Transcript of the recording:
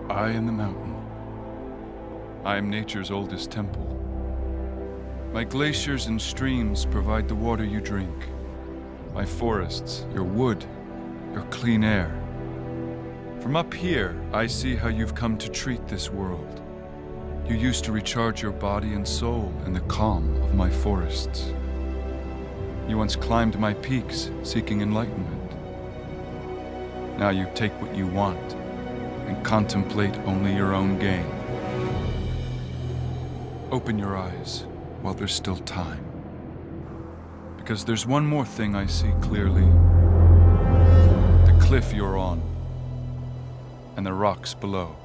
I am the mountain. I am nature's oldest temple. My glaciers and streams provide the water you drink. My forests, your wood, your clean air. From up here, I see how you've come to treat this world. You used to recharge your body and soul in the calm of my forests. You once climbed my peaks, seeking enlightenment. Now you take what you want and contemplate only your own gain. Open your eyes while there's still time. Because there's one more thing I see clearly. The cliff you're on and the rocks below.